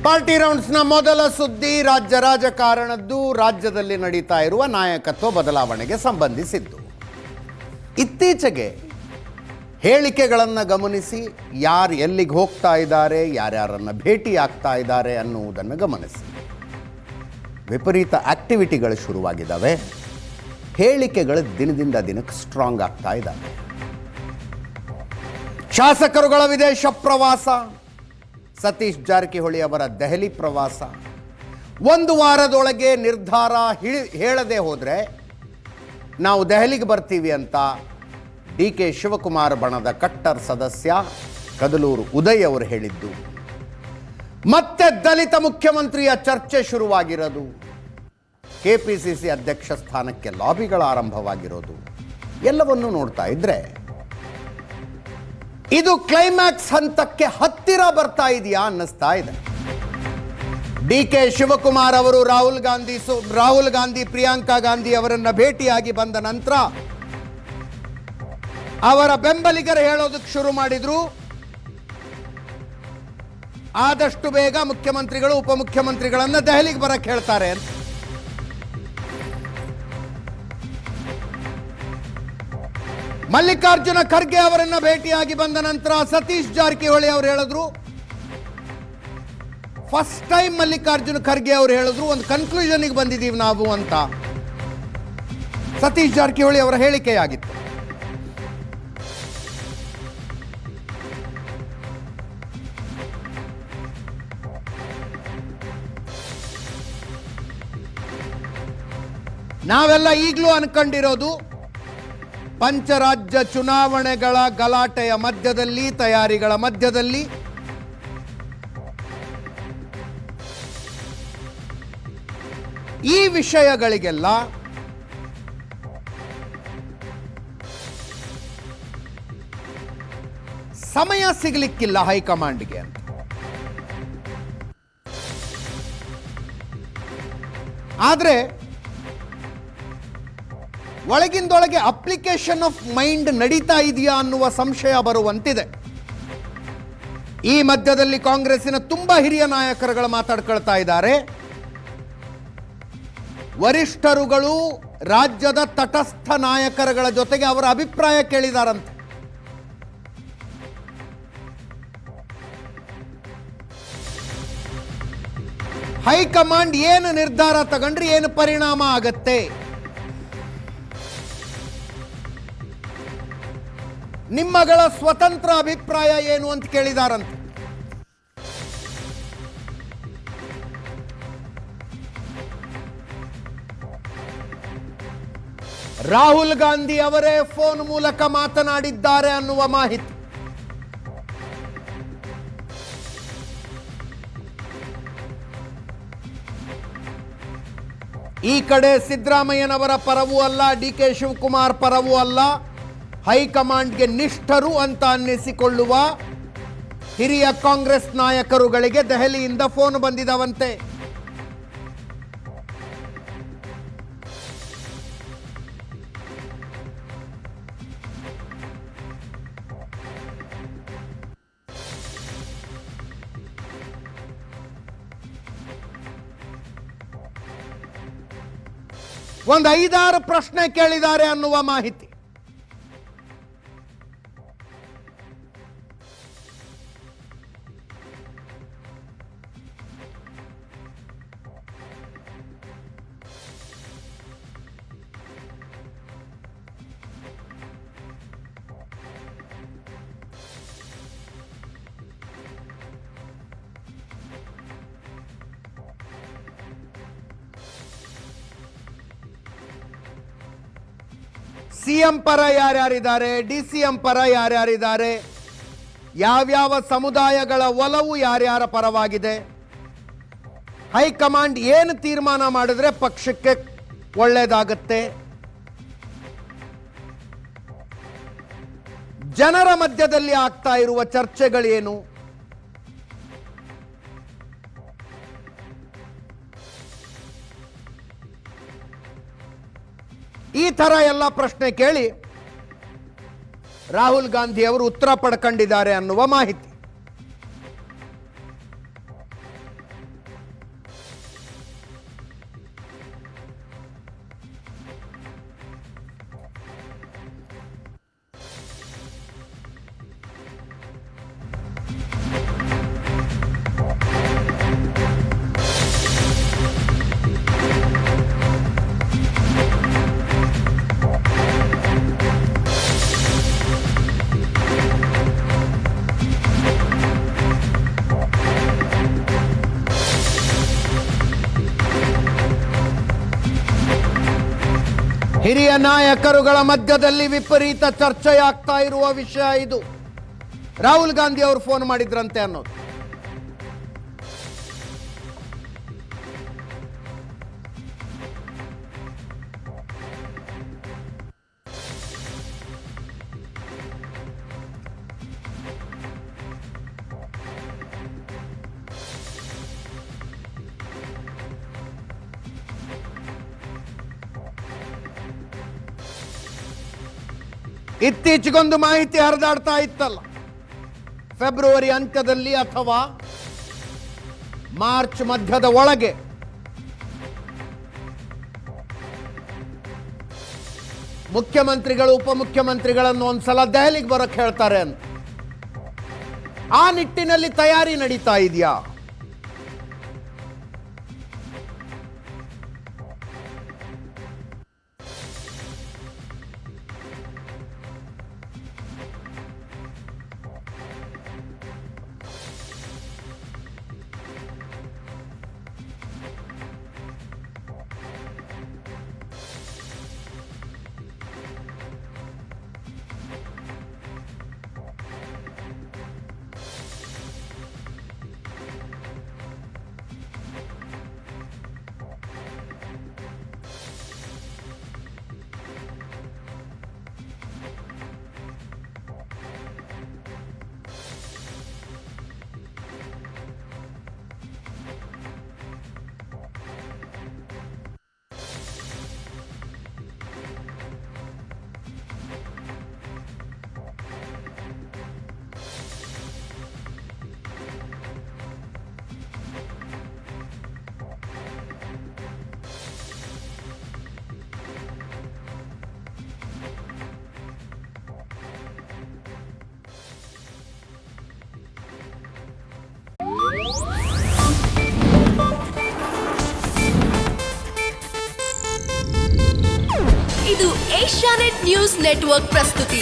Party ರೌಂಡ್ಸ್ನ ಮೊದಲ ಸುದ್ದಿ ರಾಜ್ಯ ರಾಜಕಾರಣದ್ದು. ರಾಜ್ಯದಲ್ಲಿ ನಡೀತಾ ಇರುವ ನಾಯಕತ್ವ ಬದಲಾವಣೆಗೆ ಸಂಬಂಧಿಸಿದ್ದು. ಇತ್ತೀಚೆಗೆ ಹೇಳಿಕೆಗಳನ್ನು ಗಮನಿಸಿ, ಯಾರು ಎಲ್ಲಿಗೆ ಹೋಗ್ತಾ ಇದ್ದಾರೆ, ಯಾರ್ಯಾರನ್ನು ಭೇಟಿ ಆಗ್ತಾ ಇದ್ದಾರೆ ಅನ್ನುವುದನ್ನು ಗಮನಿಸಿ. ವಿಪರೀತ ಆಕ್ಟಿವಿಟಿಗಳು ಶುರುವಾಗಿದ್ದಾವೆ. ಹೇಳಿಕೆಗಳು ದಿನದಿಂದ ದಿನಕ್ಕೆ ಸ್ಟ್ರಾಂಗ್ ಆಗ್ತಾ ಇದ್ದಾವೆ. ಶಾಸಕರುಗಳ ವಿದೇಶ ಪ್ರವಾಸ, ಸತೀಶ್ ಜಾರಕಿಹೊಳಿ ಅವರ ದೆಹಲಿ ಪ್ರವಾಸ, ಒಂದು ವಾರದೊಳಗೆ ನಿರ್ಧಾರ ಹೇಳದೆ ಹೋದರೆ ನಾವು ದೆಹಲಿಗೆ ಬರ್ತೀವಿ ಅಂತ ಡಿ.ಕೆ. ಶಿವಕುಮಾರ್ ಬಣದ ಕಟ್ಟರ್ ಸದಸ್ಯ ಕದಲೂರು ಉದಯ್ ಅವರು ಹೇಳಿದ್ದು. ಮತ್ತೆ ದಲಿತ ಮುಖ್ಯಮಂತ್ರಿಯ ಚರ್ಚೆ ಶುರುವಾಗಿರೋದು, ಕೆಪಿಸಿಸಿ ಅಧ್ಯಕ್ಷ ಸ್ಥಾನಕ್ಕೆ ಲಾಬಿಗಳ ಆರಂಭವಾಗಿರೋದು, ಎಲ್ಲವನ್ನೂ ನೋಡ್ತಾ ಇದ್ರೆ ಇದು ಕ್ಲೈಮ್ಯಾಕ್ಸ್ ಹಂತಕ್ಕೆ ಹತ್ತಿರ ಬರ್ತಾ ಇದೆಯಾ ಅನ್ನಿಸ್ತಾ ಇದೆ. ಡಿ.ಕೆ. ಶಿವಕುಮಾರ್ ಅವರು ರಾಹುಲ್ ಗಾಂಧಿ ಪ್ರಿಯಾಂಕಾ ಗಾಂಧಿ ಅವರನ್ನ ಭೇಟಿಯಾಗಿ ಬಂದ ನಂತರ ಅವರ ಬೆಂಬಲಿಗರು ಹೇಳೋದಕ್ಕೆ ಶುರು ಮಾಡಿದ್ರು, ಆದಷ್ಟು ಬೇಗ ಮುಖ್ಯಮಂತ್ರಿಗಳು ಉಪಮುಖ್ಯಮಂತ್ರಿಗಳನ್ನ ದೆಹಲಿಗೆ ಬರಕ್ಕೆ ಹೇಳ್ತಾರೆ ಅಂತ. ಮಲ್ಲಿಕಾರ್ಜುನ ಖರ್ಗೆ ಅವರನ್ನ ಭೇಟಿಯಾಗಿ ಬಂದ ನಂತರ ಸತೀಶ್ ಜಾರಕಿಹೊಳಿ ಅವರು ಹೇಳಿದ್ರು, ಫಸ್ಟ್ ಟೈಮ್ ಮಲ್ಲಿಕಾರ್ಜುನ ಖರ್ಗೆ ಅವರು ಹೇಳಿದ್ರು ಒಂದು ಕನ್ಕ್ಲೂಷನ್ಗೆ ಬಂದಿದ್ದೀವಿ ನಾವು ಅಂತ ಸತೀಶ್ ಜಾರಕಿಹೊಳಿ ಅವರ ಹೇಳಿಕೆಯಾಗಿತ್ತು. ನಾವೆಲ್ಲ ಈಗಲೂ ಅನ್ಕೊಂಡಿರೋದು, ಪಂಚರಾಜ್ಯ ಚುನಾವಣೆಗಳ ಗಲಾಟೆಯ ಮಧ್ಯದಲ್ಲಿ, ತಯಾರಿಗಳ ಮಧ್ಯದಲ್ಲಿ ಈ ವಿಷಯಗಳಿಗೆಲ್ಲ ಸಮಯ ಸಿಗಲಿಕ್ಕಿಲ್ಲ ಹೈಕಮಾಂಡ್ಗೆ ಅಂತ. ಆದ್ರೆ ಒಳಗಿಂದೊಳಗೆ ಅಪ್ಲಿಕೇಶನ್ ಆಫ್ ಮೈಂಡ್ ನಡೀತಾ ಇದೆಯಾ ಅನ್ನುವ ಸಂಶಯ ಬರುವಂತಿದೆ. ಈ ಮಧ್ಯದಲ್ಲಿ ಕಾಂಗ್ರೆಸ್ಸಿನ ತುಂಬಾ ಹಿರಿಯ ನಾಯಕರುಗಳು ಮಾತಾಡ್ಕೊಳ್ತಾ ಇದ್ದಾರೆ. ವರಿಷ್ಠರುಗಳು ರಾಜ್ಯದ ತಟಸ್ಥ ನಾಯಕರುಗಳ ಜೊತೆಗೆ ಅವರ ಅಭಿಪ್ರಾಯ ಕೇಳಿದಾರಂತೆ. ಹೈಕಮಾಂಡ್ ಏನು ನಿರ್ಧಾರ ತಗೊಂಡ್ರೆ ಏನು ಪರಿಣಾಮ ಆಗತ್ತೆ, ನಿಮ್ಮಗಳ ಸ್ವತಂತ್ರ ಅಭಿಪ್ರಾಯ ಏನು ಅಂತ ಕೇಳಿದಾರಂತೆ. ರಾಹುಲ್ ಗಾಂಧಿ ಅವರೇ ಫೋನ್ ಮೂಲಕ ಮಾತನಾಡಿದ್ದಾರೆ ಅನ್ನುವ ಮಾಹಿತಿ. ಈ ಕಡೆ ಸಿದ್ದರಾಮಯ್ಯನವರ ಪರವೂ ಅಲ್ಲ, ಡಿ.ಕೆ. ಶಿವಕುಮಾರ್ ಪರವೂ ಅಲ್ಲ, ಹೈಕಮಾಂಡ್ಗೆ ನಿಷ್ಠರು ಅಂತ ಅನ್ನಿಸಿಕೊಳ್ಳುವ ಹಿರಿಯ ಕಾಂಗ್ರೆಸ್ ನಾಯಕರುಗಳಿಗೆ ದೆಹಲಿಯಿಂದ ಫೋನ್ ಬಂದಿದವಂತೆ. ಒಂದು 5-6 ಪ್ರಶ್ನೆ ಕೇಳಿದ್ದಾರೆ ಅನ್ನುವ ಮಾಹಿತಿ. ಸಿಎಂ ಪರ ಯಾರ್ಯಾರಿದ್ದಾರೆ, ಡಿ.ಸಿ.ಎಂ ಪರ ಯಾರ್ಯಾರಿದ್ದಾರೆ, ಯಾವ್ಯಾವ ಸಮುದಾಯಗಳ ಒಲವು ಯಾರ್ಯಾರ ಪರವಾಗಿದೆ, ಹೈಕಮಾಂಡ್ ಏನು ತೀರ್ಮಾನ ಮಾಡಿದ್ರೆ ಪಕ್ಷಕ್ಕೆ ಒಳ್ಳೆಯದಾಗತ್ತೆ, ಜನರ ಮಧ್ಯದಲ್ಲಿ ಆಗ್ತಾ ಇರುವ ಚರ್ಚೆಗಳೇನು, ಈ ಥರ ಎಲ್ಲ ಪ್ರಶ್ನೆ ಕೇಳಿ ರಾಹುಲ್ ಗಾಂಧಿ ಅವರು ಉತ್ತರ ಪಡ್ಕೊಂಡಿದ್ದಾರೆ ಅನ್ನುವ ಮಾಹಿತಿ. ಹಿರಿಯ ನಾಯಕರುಗಳ ಮಧ್ಯದಲ್ಲಿ ವಿಪರೀತ ಚರ್ಚೆಯಾಗ್ತಾ ಇರುವ ವಿಷಯ ಇದು. ರಾಹುಲ್ ಗಾಂಧಿ ಅವರು ಫೋನ್ ಮಾಡಿದ್ರಂತೆ ಅನ್ನೋದು. ಇತ್ತೀಚೆಗೊಂದು ಮಾಹಿತಿ ಹರಿದಾಡ್ತಾ ಇತ್ತಲ್ಲ, ಫೆಬ್ರವರಿ ಅಂತ್ಯದಲ್ಲಿ ಅಥವಾ ಮಾರ್ಚ್ ಮಧ್ಯದ ಒಳಗೆ ಮುಖ್ಯಮಂತ್ರಿಗಳು ಉಪಮುಖ್ಯಮಂತ್ರಿಗಳನ್ನು ಒಂದ್ಸಲ ದೆಹಲಿಗೆ ಬರೋಕ್ಕೆ ಹೇಳ್ತಾರೆ ಅಂತ. ಆ ನಿಟ್ಟಿನಲ್ಲಿ ತಯಾರಿ ನಡೀತಾ ಇದೆಯಾ? ಇದು ಏಷ್ಯಾನೆಟ್ ನ್ಯೂಸ್ ನೆಟ್ವರ್ಕ್ ಪ್ರಸ್ತುತಿ.